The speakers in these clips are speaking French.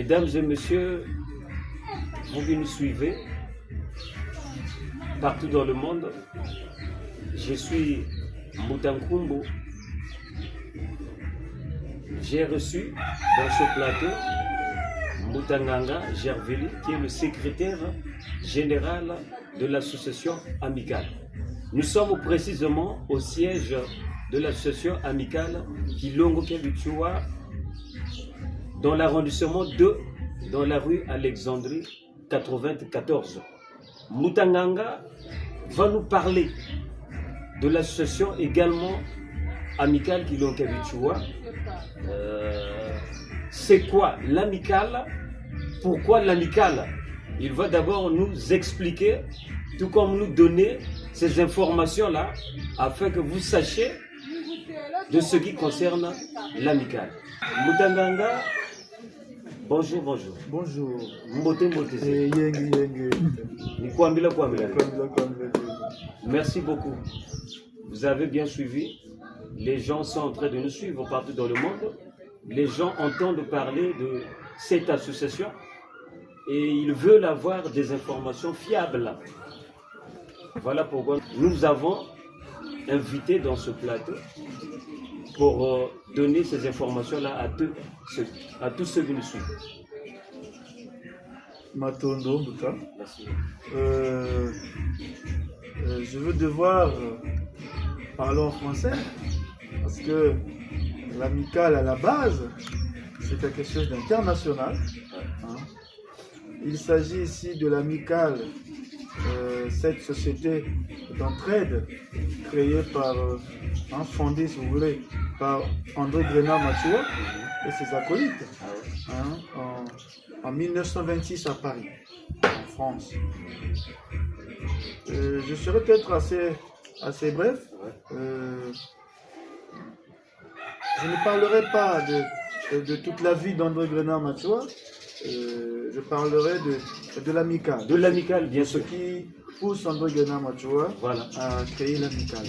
Mesdames et messieurs, vous qui nous suivez partout dans le monde, je suis Moutankumbo. J'ai reçu dans ce plateau Moutanganga Gerveli, qui est le secrétaire général de l'association amicale. Nous sommes précisément au siège de l'association amicale Kilongo Kebichua, dans l'arrondissement 2, dans la rue Alexandrie 94. Moutanganga va nous parler de l'association également amicale Kilongo Kebichua. C'est quoi l'amicale? Pourquoi l'amicale? Il va d'abord nous expliquer, tout comme nous donner ces informations-là, afin que vous sachiez de ce qui concerne l'amicale. Moutanganga, bonjour, bonjour. Bonjour. Mbote mbote. Merci beaucoup. Vous avez bien suivi. Les gens sont en train de nous suivre partout dans le monde. Les gens entendent parler de cette association et ils veulent avoir des informations fiables. Voilà pourquoi nous avons invité dans ce plateau pour donner ces informations-là à tous ceux qui nous suivent. Matondo Mbuta. Je veux devoir parler en français parce que l'amicale à la base, c'est quelque chose d'international. Il s'agit ici de l'amicale, cette société d'entraide créée par, fondée si vous voulez, par André Grenard Machua et ses acolytes en 1926 à Paris, en France. Je serai peut-être assez bref. Je ne parlerai pas de toute la vie d'André Grenard Machua. Je parlerai de l'amicale. De l'amicale, bien sûr. Ce qui pousse André Grenard Machua à créer l'amicale.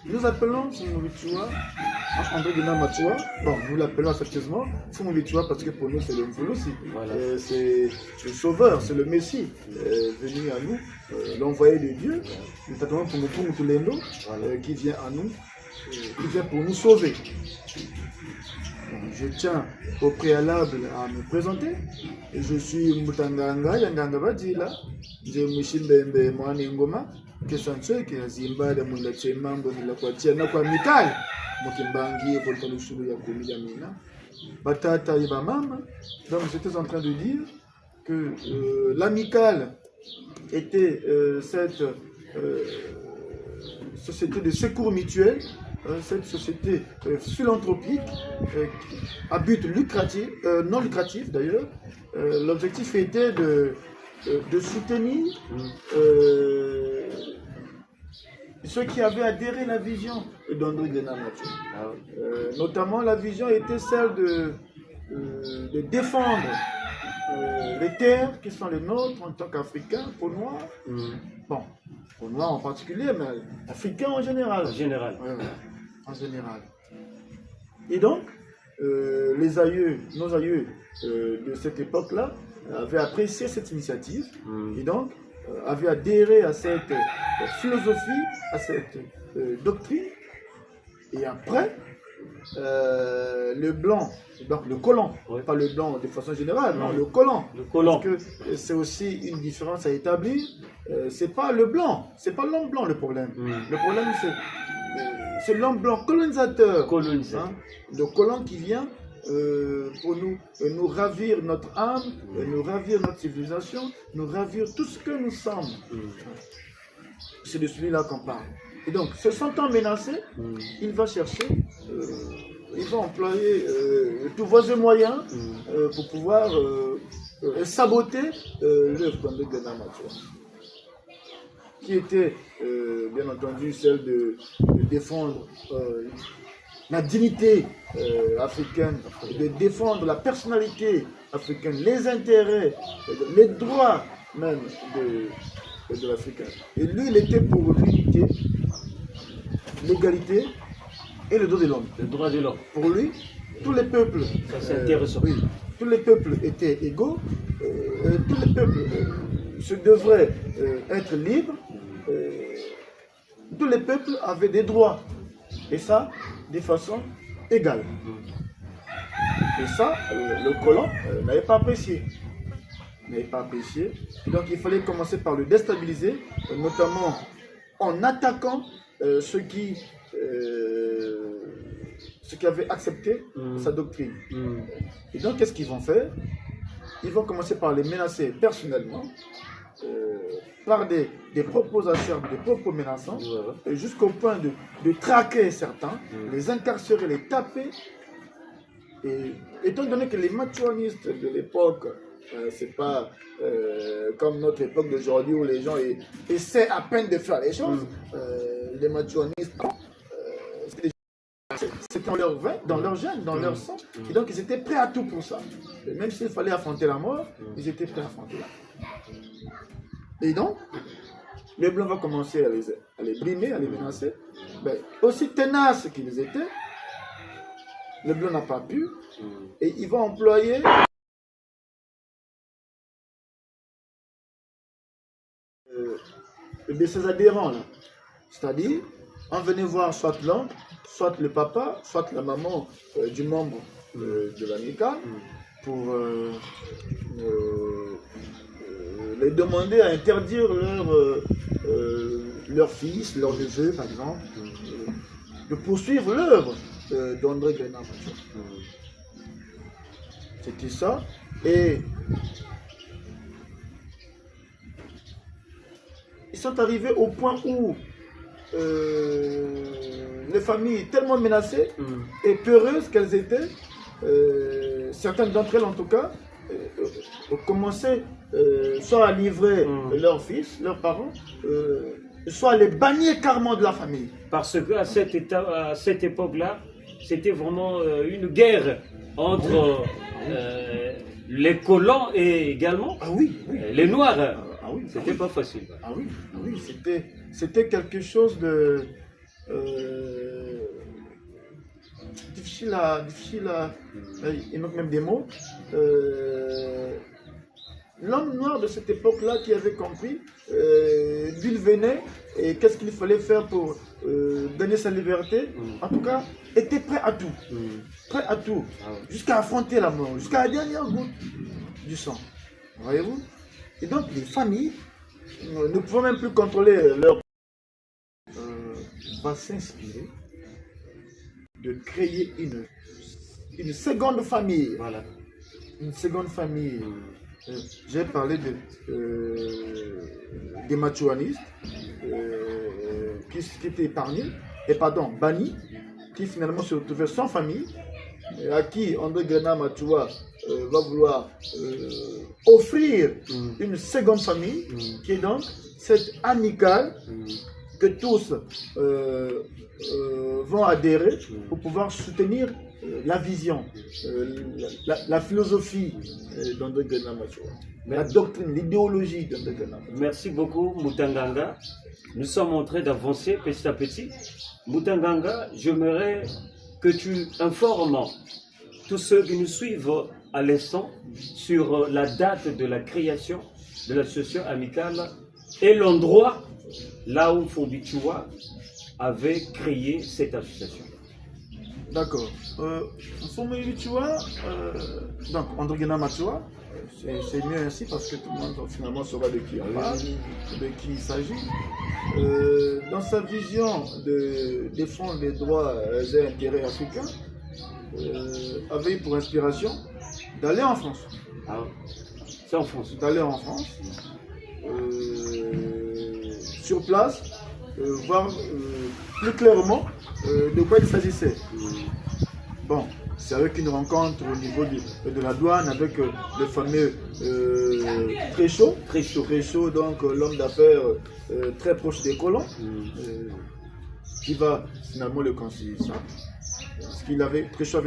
Nous appelons Fumuvichua André Grenard Machua. Bon, nous l'appelons affectueusement Fumuvichua parce que pour nous c'est le Mvulusi. C'est le sauveur, c'est le Messie venu à nous, l'envoyé de Dieu, notamment pour nous Tulendo, qui vient à nous, qui vient pour nous sauver. Je tiens au préalable à me présenter. Je suis Moutanganga Yanganga Badila. Je suis Mbembe Moane Ngoma. Que sont ceux qui ont Zimba de Mundachema, de la Quatia, Nakwamital, Mokimbangi, Voltalusulu Yakoumi Yamina, Batata Ibamam. Donc j'étais en train de dire que l'amicale était cette société de secours mutuel. Cette société philanthropique à but lucratif, non lucratif d'ailleurs. L'objectif était de soutenir ceux qui avaient adhéré à la vision d'André Grenard Machua. Notamment la vision était celle de défendre les terres qui sont les nôtres en tant qu'Africains, peau noire. Bon, peau noire en particulier, mais Africains en général. En général. En général. Et donc, nos aïeux de cette époque-là avaient apprécié cette initiative et donc avaient adhéré à cette philosophie, à cette doctrine. Et après, le blanc, donc le colon, pas le blanc de façon générale, non, le colon. Parce que c'est aussi une différence à établir. C'est pas le blanc, c'est pas l'homme blanc le problème. Le problème c'est l'homme blanc colonisateur. Le colon qui vient pour nous ravir notre âme, nous ravir notre civilisation, nous ravir tout ce que nous sommes. C'est de celui-là qu'on parle. Et donc, se sentant menacé, il va chercher, il va employer tous vos moyens pour pouvoir saboter l'œuvre d'André Grenard Machua, qui était bien entendu celle de défendre la dignité africaine, de défendre la personnalité africaine, les intérêts, les droits même de l'Africain. Et lui, il était pour l'unité, l'égalité et le droit de l'homme. Le droit de l'homme. Pour lui, tous les peuples, oui, tous les peuples étaient égaux, tous les peuples se devraient être libres, tous les peuples avaient des droits, et ça, de façon égale. Et ça, le colon n'avait pas apprécié. Et donc il fallait commencer par le déstabiliser, notamment en attaquant ceux qui avaient accepté sa doctrine. Et donc qu'est-ce qu'ils vont faire? Ils vont commencer par les menacer personnellement, par des propos acerbes, des propos menaçants, jusqu'au point de traquer certains, les incarcérer, les taper. Et étant donné que les machuanistes de l'époque, c'est pas comme notre époque d'aujourd'hui où les gens essaient à peine de faire les choses, les machuanistes, c'était dans leur veine, dans leur gène, dans leur sang, et donc ils étaient prêts à tout pour ça. Et même s'il fallait affronter la mort, ils étaient prêts à affronter la mort. Et donc, les Blancs vont commencer à les brimer, à les menacer. Ben, aussi tenaces qu'ils étaient, le Blanc n'a pas pu, et ils vont employer de ses adhérents, là. C'est-à-dire, on venait voir soit l'oncle, soit le papa, soit la maman du membre de l'amicale, pour les demander à interdire leur fils, leur neveu, par exemple, de poursuivre l'œuvre d'André Grenat. C'était ça. Et ils sont arrivés au point où les familles tellement menacées et peureuses qu'elles étaient, certaines d'entre elles en tout cas, ont commencé soit à livrer leurs fils, leurs parents, soit à les bannir carrément de la famille. Parce qu'à cette époque-là, c'était vraiment une guerre entre les colons et également les Noirs. C'était pas facile. C'était quelque chose de difficile à il manque même des mots. L'homme noir de cette époque-là qui avait compris d'où il venait et qu'est-ce qu'il fallait faire pour gagner sa liberté, en tout cas, était prêt à tout. Prêt à tout. Jusqu'à affronter la mort, jusqu'à la dernière goutte du sang. Voyez-vous? Et donc, les familles ne pouvaient même plus contrôler leur... va s'inspirer de créer une seconde famille. Voilà. Une seconde famille. J'ai parlé des machuanistes qui étaient épargnés, bannis, qui finalement se retrouvaient sans famille, à qui André Grenat Machua va vouloir offrir une seconde famille, qui est donc cette amicale que tous vont adhérer pour pouvoir soutenir la vision, la philosophie d'André Grenat Machua, la doctrine, l'idéologie d'André Grenat Machua. Merci beaucoup, Mutanganga. Nous sommes en train d'avancer petit à petit. Mutanganga, j'aimerais que tu informes tous ceux qui nous suivent à l'instant sur la date de la création de l'association amicale et l'endroit là où Fombichua avait créé cette association. D'accord. Fombichua, donc André Grenat Machua, c'est mieux ainsi parce que tout le monde finalement saura de qui on parle, de qui il s'agit. Dans sa vision de défendre les droits et intérêts africains, avait eu pour inspiration d'aller en France. C'est en France. D'aller en France, sur place, voir plus clairement de quoi il s'agissait. Bon, c'est avec une rencontre au niveau de la douane avec le fameux Tréchaud, donc l'homme d'affaires très proche des colons, qui va finalement le conseiller ça. Parce qu'il Tréchaud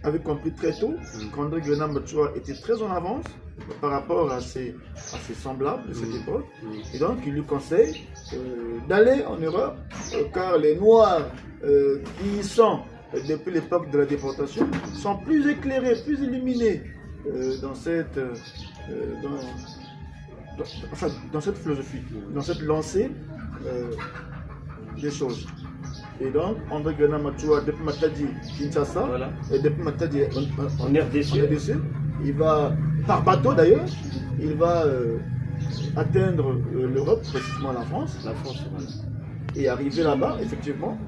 avait compris très tôt qu'André Grenat Machua était très en avance par rapport à ses semblables de cette époque. Et donc il lui conseille d'aller en Europe, car les Noirs qui y sont depuis l'époque de la déportation, sont plus éclairés, plus illuminés dans cette philosophie, dans cette lancée des choses. Et donc, André Guéna Machoua, depuis Matadi, Kinshasa, voilà. Et depuis Matadi en RDC, il va, par bateau d'ailleurs, il va atteindre l'Europe, précisément la France. La France, voilà. Et arriver là-bas, effectivement,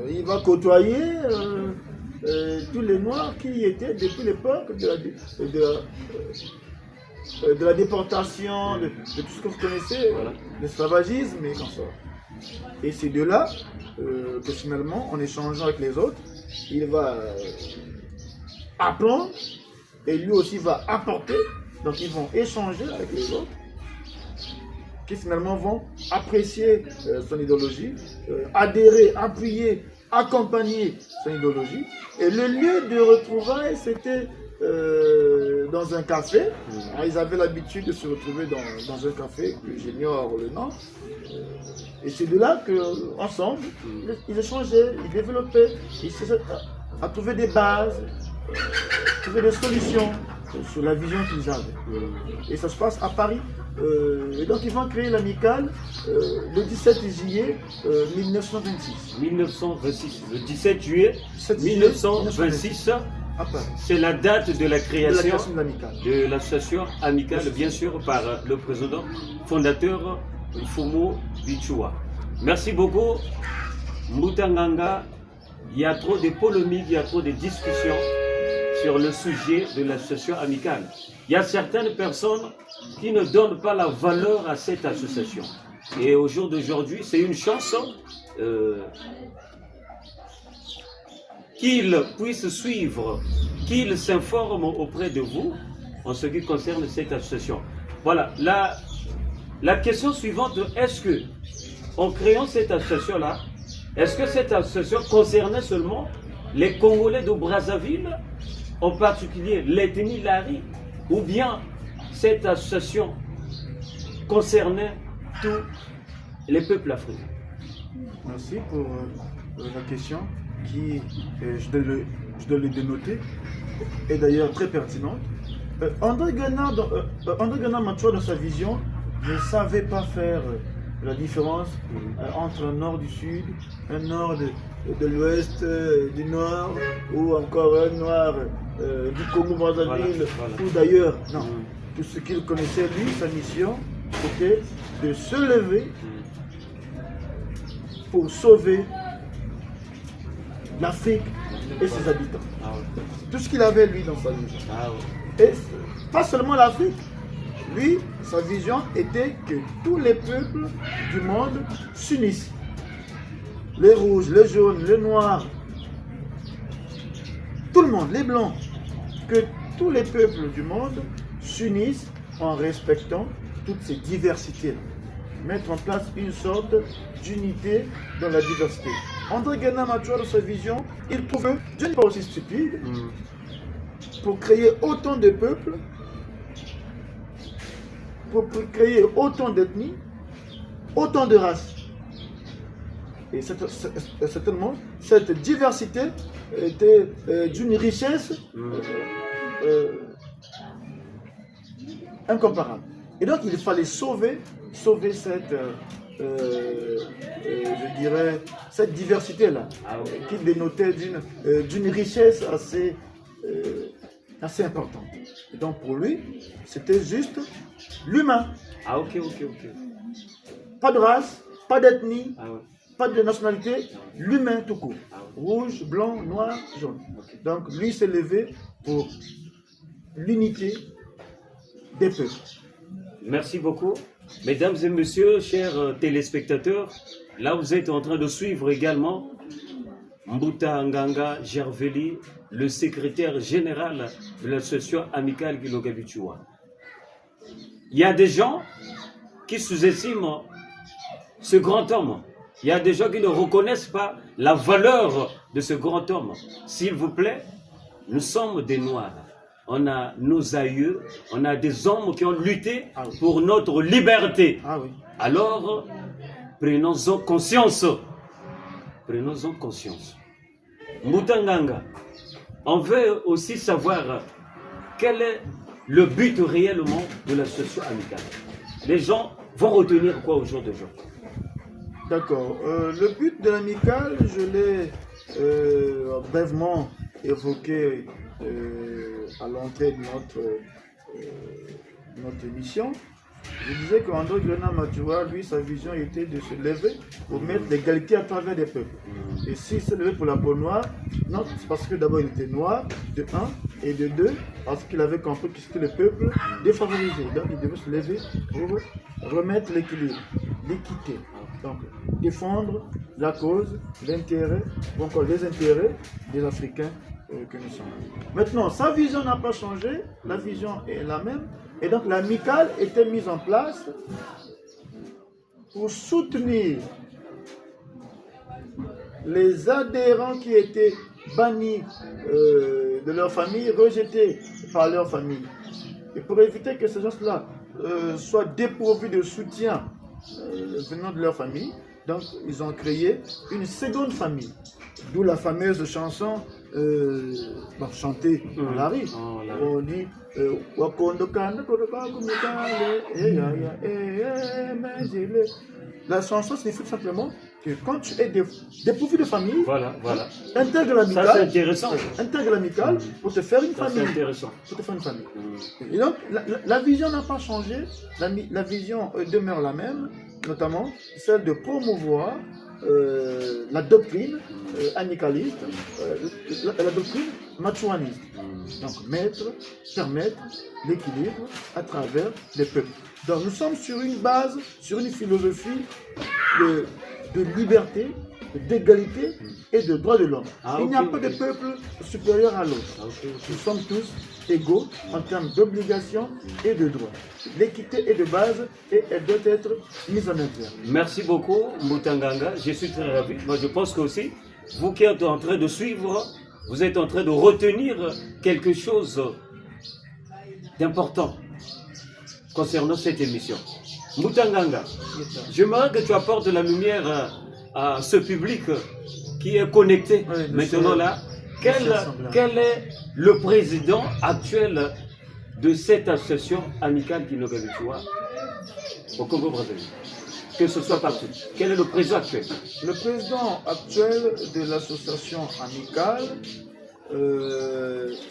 il va côtoyer tous les Noirs qui y étaient depuis l'époque de la déportation, de tout ce que vous connaissez, voilà. L'esclavagisme et comme ça. Et c'est de là que finalement, en échangeant avec les autres, il va apprendre et lui aussi va apporter. Donc ils vont échanger avec les autres qui finalement vont apprécier son idéologie, adhérer, appuyer, accompagner son idéologie. Et le lieu de retrouvailles, c'était dans un café. Alors, ils avaient l'habitude de se retrouver dans un café, que j'ignore le nom. Et c'est de là qu'ensemble, ils échangeaient, ils développaient, ils à trouver des bases, trouver des solutions sur la vision qu'ils avaient. Et ça se passe à Paris. Et donc ils vont créer l'amicale le 17 juillet 1926. 1926, le 17 juillet 1926. C'est la date de la création de l'association amicale, bien sûr, par le président fondateur Mfumu Bichua. Merci beaucoup, Mbuta Nganga. Il y a trop de polémiques, il y a trop de discussions sur le sujet de l'association amicale. Il y a certaines personnes qui ne donnent pas la valeur à cette association. Et au jour d'aujourd'hui, c'est une chance qu'ils puissent suivre, qu'ils s'informent auprès de vous en ce qui concerne cette association. Voilà, la question suivante, est-ce que, en créant cette association-là, est-ce que cette association concernait seulement les Congolais de Brazzaville, en particulier l'ethnie Lari, ou bien cette association concernait tous les peuples africains? Merci pour la question qui, je dois le dénoter, est d'ailleurs très pertinente. André Guéna Machoua, dans sa vision, ne savait pas faire la différence entre un nord du sud, un nord de l'ouest, du nord, ou encore un noir du Congo-Brazzaville, voilà. Ou d'ailleurs. Non, tout ce qu'il connaissait, lui, sa mission, c'était de se lever pour sauver l'Afrique et ses habitants. Ah ouais. Tout ce qu'il avait, lui, dans sa vision. Ah ouais. Et pas seulement l'Afrique. Lui, sa vision était que tous les peuples du monde s'unissent. Les rouges, les jaunes, les noirs, tout le monde, les blancs. Que tous les peuples du monde s'unissent en respectant toutes ces diversités-là. Mettre en place une sorte d'unité dans la diversité. André Guéna Machoua, dans sa vision, il trouvait, je ne suis pas aussi stupide, pour créer autant de peuples, pour créer autant d'ethnies, autant de races. Et certainement, cette diversité était d'une richesse incomparable. Et donc, il fallait sauver cette, je dirais, cette diversité-là, qui dénotait d'une richesse assez importante. Et donc, pour lui, c'était juste l'humain. Ah, ok. Pas de race, pas d'ethnie, pas de nationalité, l'humain tout court. Rouge, blanc, noir, jaune. Donc, lui s'est levé pour l'unité des peuples. Merci beaucoup. Mesdames et messieurs, chers téléspectateurs, là vous êtes en train de suivre également Mbuta Nganga Gerveli, le secrétaire général de l'association amicale Kiloga Bichua. Il y a des gens qui sous-estiment ce grand homme. Il y a des gens qui ne reconnaissent pas la valeur de ce grand homme. S'il vous plaît, nous sommes des Noirs. On a nos aïeux, on a des hommes qui ont lutté pour notre liberté. Alors, prenons-en conscience. Prenons-en conscience. Mutanganga, on veut aussi savoir quel est le but réellement de l'association amicale. Les gens vont retenir quoi au jour d'aujourd'hui? D'accord. Le but de l'amicale, je l'ai brièvement évoqué à l'entrée de notre émission. Je disais qu'André Grenat Matuwa, lui, sa vision était de se lever pour mettre l'égalité à travers les peuples. Et s'il s'est levé pour la peau noire, non, c'est parce que d'abord il était noir, de 1, et de 2, parce qu'il avait compris que c'était le peuple défavorisé. Donc il devait se lever pour remettre l'équilibre, l'équité. Donc défendre la cause, l'intérêt, ou encore les intérêts des Africains que nous sommes. Maintenant, sa vision n'a pas changé, la vision est la même. Et donc l'amicale était mise en place pour soutenir les adhérents qui étaient bannis de leur famille, rejetés par leur famille. Et pour éviter que ces gens-là soient dépourvus de soutien venant de leur famille, donc ils ont créé une seconde famille. D'où la fameuse chanson chantée dans la rue. On dit la chanson signifie tout simplement que quand tu es dépourvu de famille, voilà. intègre l'amicale. Ça c'est intéressant. Intègre l'amicale pour te faire une famille. C'est intéressant. Pour te faire une famille. Et donc la vision n'a pas changé. La vision demeure la même, notamment celle de promouvoir la doctrine amicaliste, la doctrine matuaniste. Donc permettre l'équilibre à travers les peuples. Donc nous sommes sur une base, sur une philosophie de liberté, d'égalité et de droits de l'homme. Il n'y a pas de peuple supérieur à l'autre. Nous sommes tous égaux en termes d'obligations et de droits. L'équité est de base et elle doit être mise en œuvre. Merci beaucoup, Mutanganga. Je suis très ravi. Moi, je pense que aussi, vous qui êtes en train de suivre, vous êtes en train de retenir quelque chose d'important concernant cette émission. Mutanganga, j'aimerais que tu apportes la lumière à ce public qui est connecté maintenant là. Quel est le président actuel de cette association amicale Kinogavichua au Congo-Brazzaville? Que ce soit partout. Quel est le président actuel? Le président actuel de l'association amicale,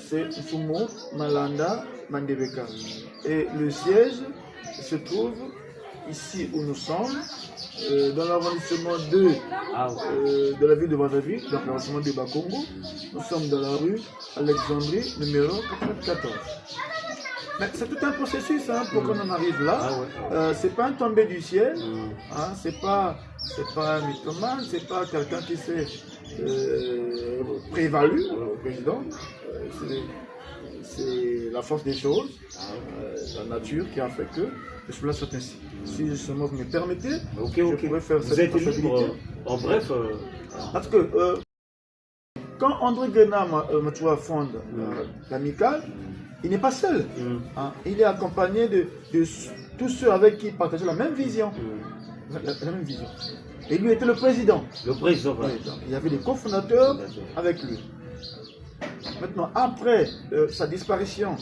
c'est Fumo Malanda Mandebeka. Et le siège se trouve ici où nous sommes, dans l'arrondissement 2 de la ville de Brazzaville, dans l'arrondissement de Bakongo. Nous sommes dans la rue Alexandrie, numéro 94. Mais c'est tout un processus pour qu'on en arrive là. C'est pas un tombé du ciel, c'est pas un mythomane, c'est pas quelqu'un qui s'est prévalu au président. C'est la force des choses, la nature qui a fait que les choses soient ainsi. Si justement vous me permettez, je pourrais faire cette possibilité. En bref, parce que quand André Grenat Matuwa fonde l'amicale, il n'est pas seul. Il est accompagné de tous ceux avec qui il partageait la même vision. La même vision. Et lui était le président. Le président, voilà. Il y avait des cofondateurs avec lui. Maintenant, après sa disparition,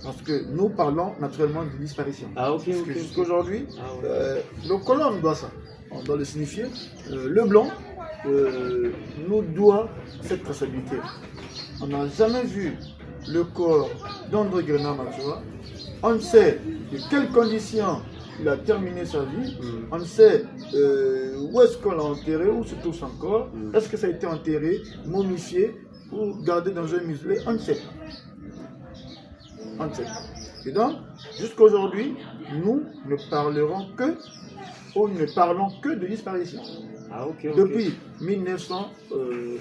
parce que nous parlons naturellement de disparition. Parce que jusqu'aujourd'hui, le colon doit ça. On doit le signifier. Le blanc nous doit cette traçabilité. On n'a jamais vu le corps d'André Grenat Matuwa. On sait de quelles conditions il a terminé sa vie. On sait où est-ce qu'on l'a enterré, où se trouve son corps. Est-ce que ça a été enterré, momifié ou gardé dans un muselet? On ne sait pas. On ne sait pas. Et donc, jusqu'à aujourd'hui, nous ne parlerons que, ou ne parlons que de disparition. Depuis 1942.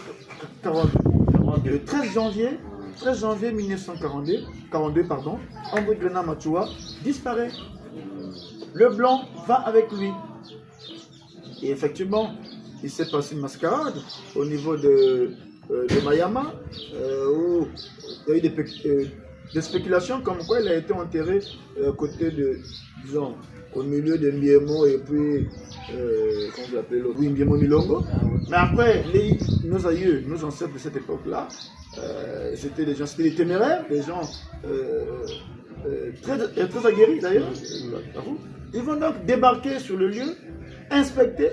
Le 13 janvier 1942, André Grenat Matuwa disparaît. Le blanc va avec lui. Et effectivement, il s'est passé une mascarade au niveau de Mayama, où il y a eu des spéculations comme quoi il a été enterré à côté de, disons, au milieu de Mbiemo et puis, comment vous l'appelez l'autre? Oui, Mbiemo Milongo. Mais après, nos aïeux, nos ancêtres de cette époque-là, c'était des gens, c'était des téméraires, des gens très aguerris d'ailleurs. Ils vont donc débarquer sur le lieu, inspecter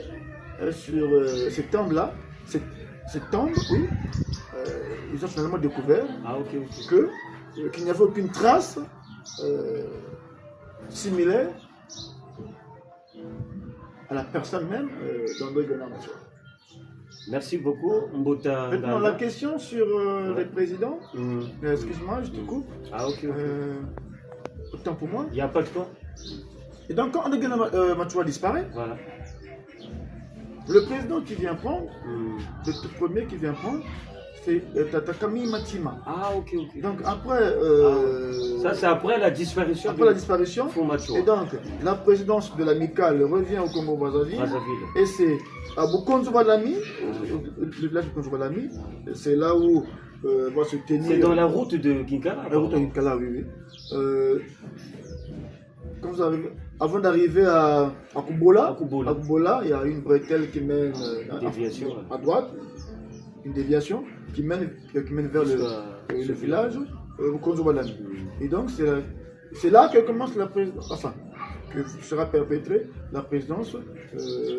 sur ces tombes-là, ces tombes, oui. Ils ont finalement découvert qu'il n'y avait aucune trace similaire à la personne même d'André Guénard Matsua. Merci beaucoup, Mbota. Maintenant, la question sur les présidents, excuse-moi, je te coupe. Autant pour moi. Il n'y a pas de quoi. Et donc, quand André Guénard Matsua disparaît, voilà. Le président qui vient prendre, le tout premier qui vient prendre, c'est Tata Camille Matima. Donc après... ça c'est après la disparition. Après la disparition. Et donc la présidence de l'amicale revient au Congo-Brazzaville. Et c'est à Bukonzo-Balami, le village de Bukonzo-Balami, c'est là où va se tenir... C'est dans la route de Kinkala. La route de Kinkala, oui. Quand vous arrivez, avant d'arriver à Kubola, il y a une bretelle qui mène à droite, une déviation qui mène vers le village, Konzo-Balami. Et donc c'est là que commence la présidence, enfin, que sera perpétrée la présidence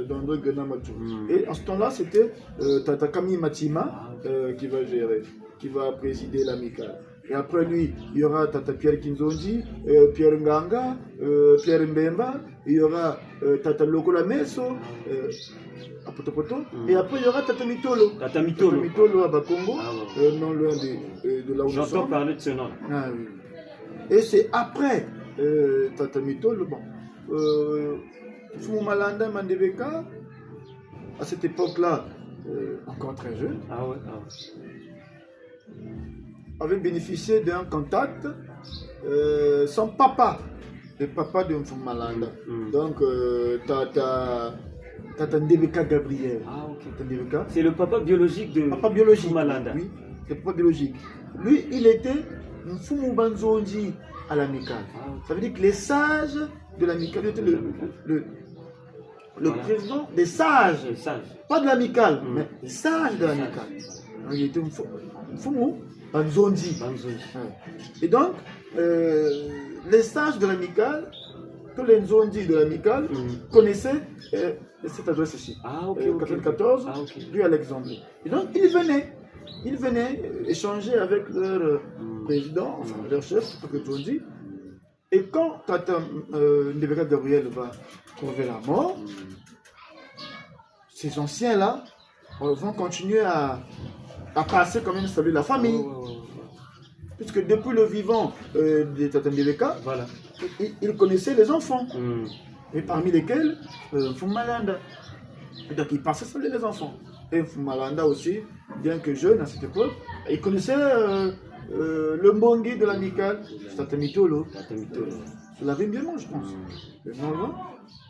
d'André Guénard Matsua. Et en ce temps-là, c'était Tata Camille Matima qui va gérer, qui va présider l'amicale. Et après lui, il y aura Tata Pierre Kinzonji, Pierre Nganga, Pierre Mbemba, il y aura Tata Lokola Meso, à Potopoto, et après il y aura Tata Mitolo. Tata Mitolo à Bakongo, non loin de là où nous sommes. J'entends parler de ce nom. Oui. Et c'est après Tata Mitolo, bon, Fumumalanda Mandebeka, à cette époque-là, encore très jeune. Avait bénéficié d'un contact, son papa, le papa de Mfumalanda. Donc, Tata Ndebeka Gabriel. C'est le papa biologique de Mfumalanda. Oui, c'est le papa biologique. Lui, il était Mfumubanzonji à l'amicale. Ça veut dire que les sages de l'amicale, il était le président des sages. Pas de l'amicale, mais des sages de l'amicale. Il était Mfumu Banzonji. Et donc, les sages de l'amicale, tous les Nzonji de l'amicale, connaissaient cette adresse ici. 94, rue Alexandre. Et donc, ils venaient échanger avec leur président, enfin leur chef, Nzonji. Et quand Tata Ndebeka Gabriel va trouver la mort, ces anciens-là vont continuer à passer quand même saluer la famille. Puisque depuis le vivant de Tata Ndebeka, il connaissait les enfants. Et parmi lesquels Mfumalanda. Donc il passait saluer les enfants. Et Mfumalanda aussi, bien que jeune à cette époque, il connaissait le Mbongi de l'amicale, Tata Mitolo. Je l'avais bien, je pense. Non loin,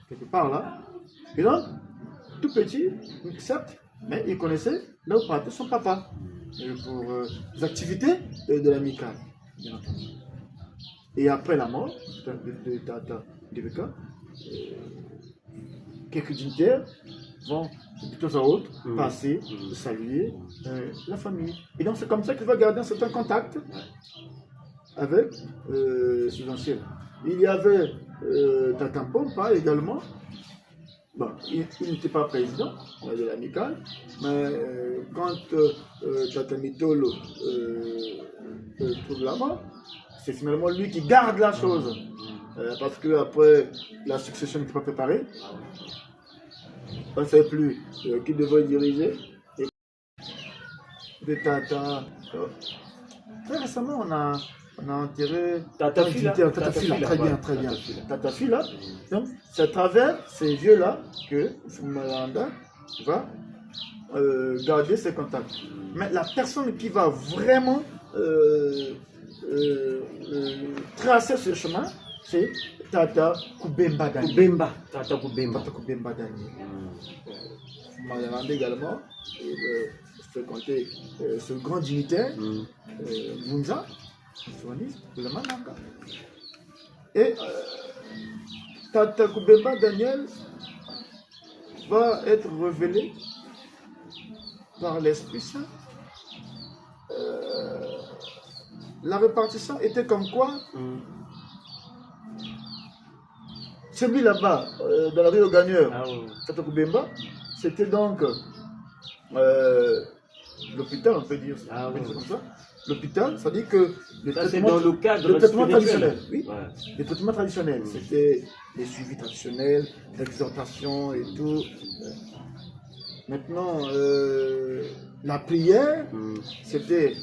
quelque part là. Et donc, tout petit, certes, mais il connaissait là où partait son papa pour les activités de l'amicale, bien entendu. Et après la mort de Tata Ndebeka, quelques dignitaires vont de temps à autre passer, saluer la famille. Et donc c'est comme ça qu'il va garder un certain contact avec ses anciens. Il y avait Tata Mpompa également. Bon, il n'était pas président de l'amicale, mais quand Tata Mitolo trouve la mort, c'est finalement lui qui garde la chose. Parce que après la succession n'était pas préparée. On ne sait plus qui devait diriger. Et Tata. Très récemment, on a enterré Tata Fila. Très bien. Tata Fila. Donc, c'est à travers ces vieux-là que Mfumalanda va garder ses contacts. Mais la personne qui va vraiment tracer ce chemin, c'est Tata Kubemba Dani. Tata Kubemba Dani. Mfumalanda également, fréquenté ce grand dignitaire, Munza, de la Mananga. Et Tata Koubemba Daniel va être révélé par l'Esprit Saint. La répartition était comme quoi celui là-bas, dans la rue au Gagneur, Tata Koubemba, c'était donc l'hôpital, on peut dire, comme ça. L'hôpital, ça dit que le traitement traditionnel, oui, les traitements traditionnels, c'était les suivis traditionnels, l'exhortation et tout. Maintenant, la prière, c'était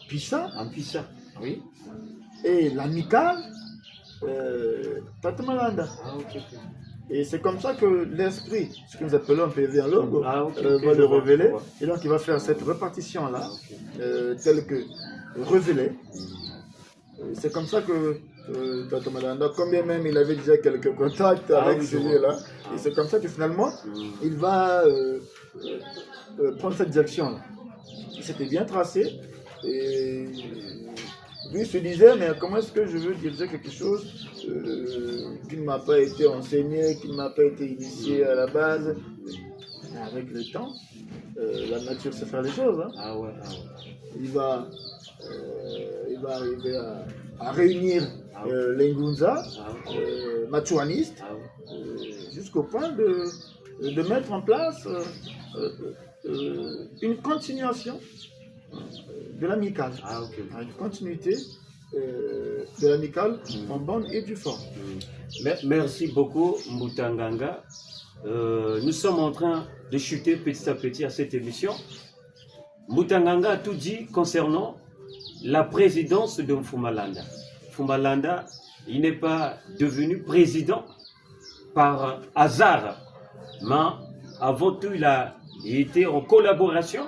Pissa, oui, et l'amicale, Tata Malanda. Et c'est comme ça que l'esprit, ce que nous appelons PV en logo, va le révéler. Et donc il va faire cette répartition-là, telle que révélée. C'est comme ça que Tata Malanda, combien même il avait déjà quelques contacts avec celui-là, et c'est comme ça que finalement, il va prendre cette direction-là. C'était bien tracé, et lui se disait, mais comment est-ce que je veux diriger quelque chose qui ne m'a pas été enseigné, qui ne m'a pas été initié à la base. Mais avec le temps, la nature sait faire les choses. Hein. Il va arriver à réunir les Ngunza, Machuanistes, jusqu'au point de mettre en place une continuation de l'amicale, une continuité de l'amicale en bonne et due forme. Merci beaucoup, Mbutanganga. Nous sommes en train de chuter petit à petit à cette émission. Mbutanganga a tout dit concernant la présidence de Mfumalanda. Mfumalanda, il n'est pas devenu président par hasard, mais avant tout, il a été en collaboration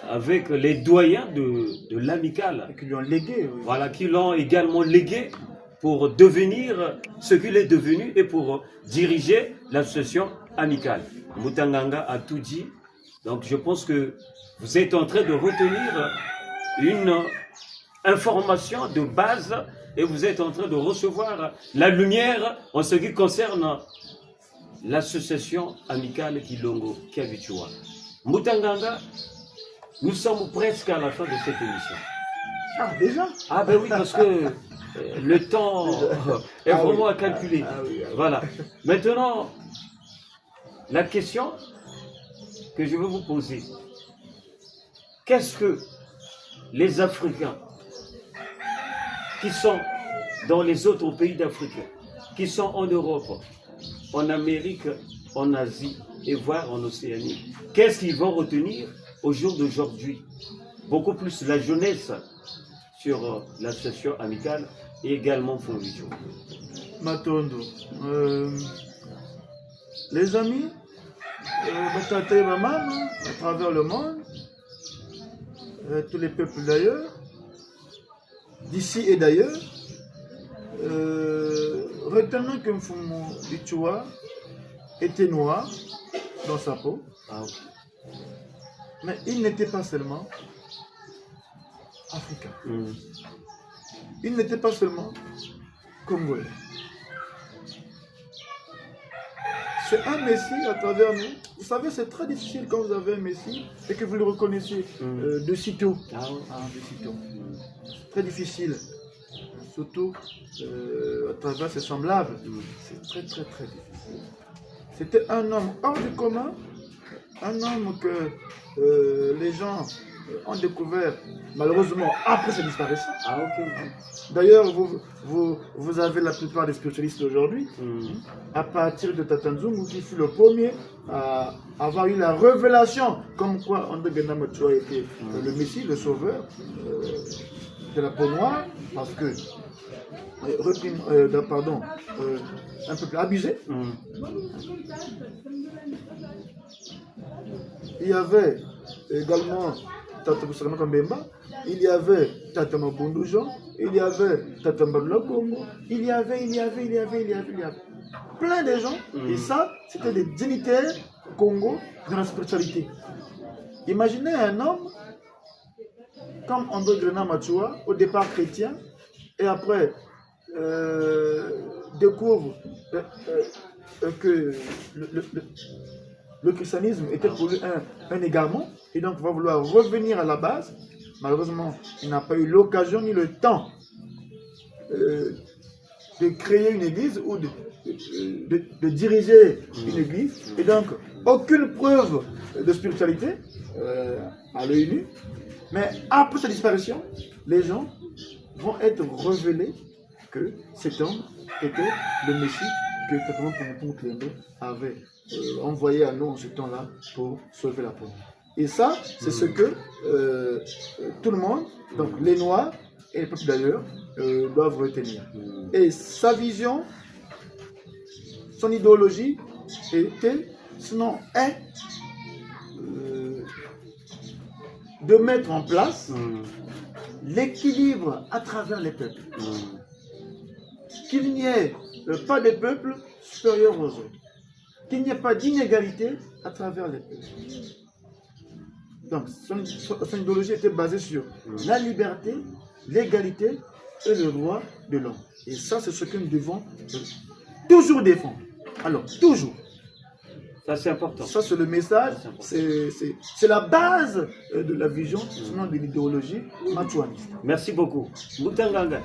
avec les doyens de l'amicale. Qui lui ont légué. Oui. Voilà, qui l'ont également légué pour devenir ce qu'il est devenu et pour diriger l'association amicale. Mbutanganga a tout dit. Donc je pense que vous êtes en train de retenir une information de base et vous êtes en train de recevoir la lumière en ce qui concerne l'association amicale Kilongo Kiavichua. Mbutanganga, nous sommes presque à la fin de cette émission. Ah, déjà? Ah ben oui, parce que le temps est vraiment à calculer. Voilà. Maintenant, la question que je veux vous poser, qu'est-ce que les Africains qui sont dans les autres pays d'Afrique, qui sont en Europe, en Amérique, en Asie et voire en Océanie, qu'est-ce qu'ils vont retenir au jour d'aujourd'hui? Beaucoup plus la jeunesse sur l'association amicale et également Fonvicho. Matondo. Les amis, Batata et Maman, à travers le monde, tous les peuples d'ailleurs, d'ici et d'ailleurs, retenons que Mfumo Bichua était noir dans sa peau, mais il n'était pas seulement africain. Il n'était pas seulement congolais. C'est un Messie à travers nous. Vous savez, c'est très difficile quand vous avez un Messie et que vous le reconnaissez de sitôt. De sitôt. Très difficile. Surtout à travers ses semblables. C'est très très très difficile. C'était un homme hors du commun. Un homme que les gens ont découvert malheureusement après sa disparition. D'ailleurs, vous avez la plupart des spiritualistes aujourd'hui, à partir de Tata Nzungu, qui fut le premier à avoir eu la révélation comme quoi André Genamatua était le Messie, le sauveur de la peau noire, parce que un peu plus abusé. Il y avait également Tata Boussarama Kambemba, il y avait Tata Mabundu Jean, il y avait Tata Mbabla Congo, il y avait plein de gens, et ça, c'était des dignitaires Congo dans la spiritualité. Imaginez un homme comme André Grenat Machua, au départ chrétien, et après découvre que le christianisme était pour lui un égarement, et donc va vouloir revenir à la base. Malheureusement, il n'a pas eu l'occasion ni le temps de créer une église ou de diriger une église. Et donc, aucune preuve de spiritualité à l'œil nu. Mais après sa disparition, les gens vont être révélés que cet homme était le Messie que Tonton Clément avait envoyé à nous en ce temps-là pour sauver la pauvre. Et ça, c'est ce que tout le monde, donc les Noirs et les peuples d'ailleurs, doivent retenir. Et sa vision, son idéologie était, sinon est, de mettre en place l'équilibre à travers les peuples. Qu'il n'y ait pas de peuples supérieurs aux autres. Qu'il n'y ait pas d'inégalité à travers les peuples. Donc, son idéologie était basée sur la liberté, l'égalité et le droit de l'homme. Et ça, c'est ce que nous devons toujours défendre. Alors, toujours. Ça, c'est important. Ça, c'est le message, c'est la base de la vision, sinon de l'idéologie matouaniste. Merci beaucoup. Mutanganga.